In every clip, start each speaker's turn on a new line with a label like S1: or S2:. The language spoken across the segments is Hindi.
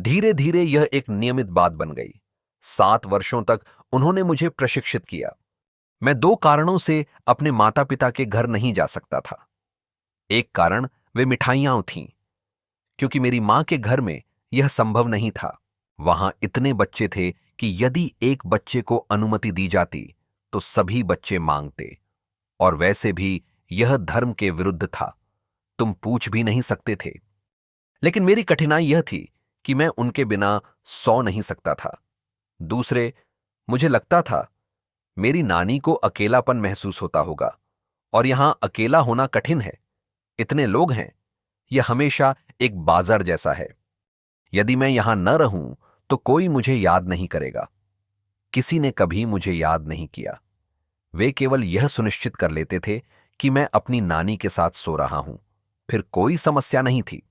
S1: धीरे धीरे यह एक नियमित बात बन गई। 7 वर्षों तक उन्होंने मुझे प्रशिक्षित किया। मैं 2 कारणों से अपने माता पिता के घर नहीं जा सकता था। एक कारण वे मिठाइयां थीं, क्योंकि मेरी मां के घर में यह संभव नहीं था। वहां इतने बच्चे थे कि यदि एक बच्चे को अनुमति दी जाती तो सभी बच्चे मांगते, और वैसे भी यह धर्म के विरुद्ध था। तुम पूछ भी नहीं सकते थे। लेकिन मेरी कठिनाई यह थी कि मैं उनके बिना सो नहीं सकता था। दूसरे, मुझे लगता था मेरी नानी को अकेलापन महसूस होता होगा, और यहां अकेला होना कठिन है। इतने लोग हैं, यह हमेशा एक बाजार जैसा है। यदि मैं यहां न रहूं तो कोई मुझे याद नहीं करेगा। किसी ने कभी मुझे याद नहीं किया। वे केवल यह सुनिश्चित कर लेते थे कि मैं अपनी नानी के साथ सो रहा हूं, फिर कोई समस्या नहीं थी।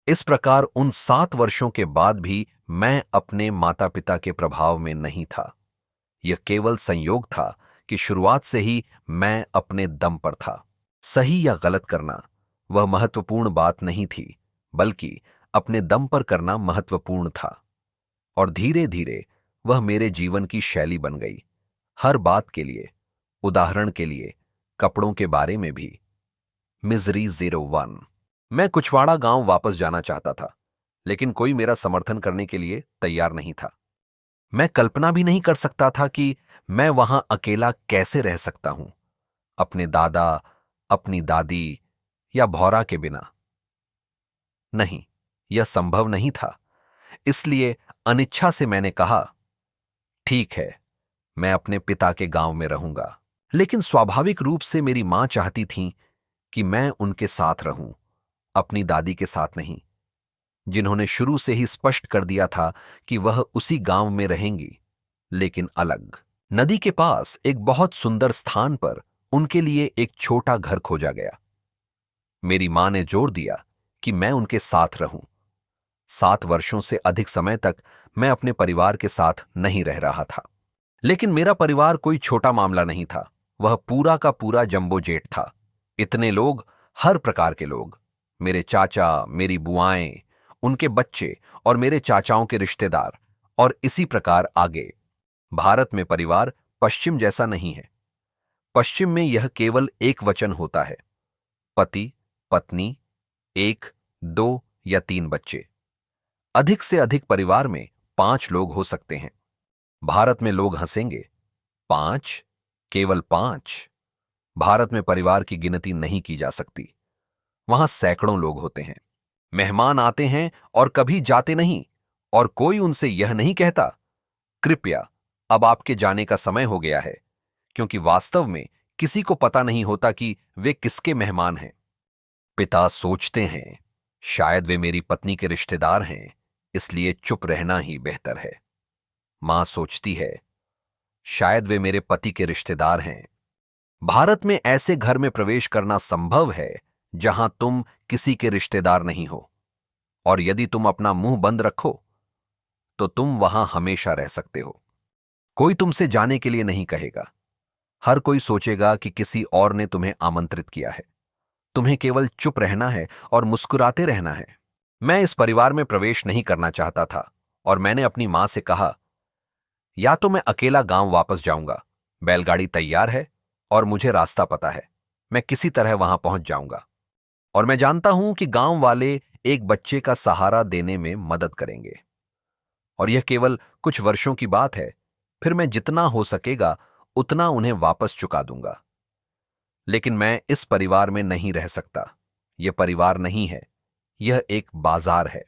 S1: इस प्रकार उन 7 वर्षों के बाद भी मैं अपने माता पिता के प्रभाव में नहीं था। यह केवल संयोग था कि शुरुआत से ही मैं अपने दम पर था। सही या गलत करना वह महत्वपूर्ण बात नहीं थी, बल्कि अपने दम पर करना महत्वपूर्ण था। और धीरे धीरे वह मेरे जीवन की शैली बन गई। हर बात के लिए, उदाहरण के लिए कपड़ों के बारे में भी। मिजरी 01। मैं कुछवाड़ा गांव वापस जाना चाहता था, लेकिन कोई मेरा समर्थन करने के लिए तैयार नहीं था। मैं कल्पना भी नहीं कर सकता था कि मैं वहां अकेला कैसे रह सकता हूं, अपने दादा, अपनी दादी या भौरा के बिना। नहीं, यह संभव नहीं था। इसलिए अनिच्छा से मैंने कहा, ठीक है, मैं अपने पिता के गांव में रहूंगा। लेकिन स्वाभाविक रूप से मेरी मां चाहती थी कि मैं उनके साथ रहूं, अपनी दादी के साथ नहीं, जिन्होंने शुरू से ही स्पष्ट कर दिया था कि वह उसी गांव में रहेंगी, लेकिन अलग। नदी के पास एक बहुत सुंदर स्थान पर उनके लिए एक छोटा घर खोजा गया। मेरी मां ने जोर दिया कि मैं उनके साथ रहूं। 7 वर्षों से अधिक समय तक मैं अपने परिवार के साथ नहीं रह रहा था। लेकिन मेरा परिवार कोई छोटा मामला नहीं था। वह पूरा का पूरा जंबो जेट था। इतने लोग, हर प्रकार के लोग। मेरे चाचा, मेरी बुआएं, उनके बच्चे और मेरे चाचाओं के रिश्तेदार, और इसी प्रकार आगे। भारत में परिवार पश्चिम जैसा नहीं है। पश्चिम में यह केवल एक वचन होता है, पति, पत्नी, 1, 2 या 3 बच्चे। अधिक से अधिक परिवार में 5 लोग हो सकते हैं। भारत में लोग हंसेंगे, 5, केवल 5। भारत में परिवार की गिनती नहीं की जा सकती। वहां सैकड़ों लोग होते हैं। मेहमान आते हैं और कभी जाते नहीं, और कोई उनसे यह नहीं कहता, कृपया अब आपके जाने का समय हो गया है, क्योंकि वास्तव में किसी को पता नहीं होता कि वे किसके मेहमान हैं। पिता सोचते हैं, शायद वे मेरी पत्नी के रिश्तेदार हैं, इसलिए चुप रहना ही बेहतर है। मां सोचती है, शायद वे मेरे पति के रिश्तेदार हैं। भारत में ऐसे घर में प्रवेश करना संभव है जहां तुम किसी के रिश्तेदार नहीं हो, और यदि तुम अपना मुंह बंद रखो तो तुम वहां हमेशा रह सकते हो। कोई तुमसे जाने के लिए नहीं कहेगा। हर कोई सोचेगा कि किसी और ने तुम्हें आमंत्रित किया है। तुम्हें केवल चुप रहना है और मुस्कुराते रहना है। मैं इस परिवार में प्रवेश नहीं करना चाहता था, और मैंने अपनी मां से कहा, या तो मैं अकेला गांव वापस जाऊंगा, बैलगाड़ी तैयार है और मुझे रास्ता पता है, मैं किसी तरह वहां पहुंच जाऊंगा, और मैं जानता हूं कि गांव वाले एक बच्चे का सहारा देने में मदद करेंगे, और यह केवल कुछ वर्षों की बात है। फिर मैं जितना हो सकेगा उतना उन्हें वापस चुका दूंगा। लेकिन मैं इस परिवार में नहीं रह सकता। यह परिवार नहीं है, यह एक बाजार है।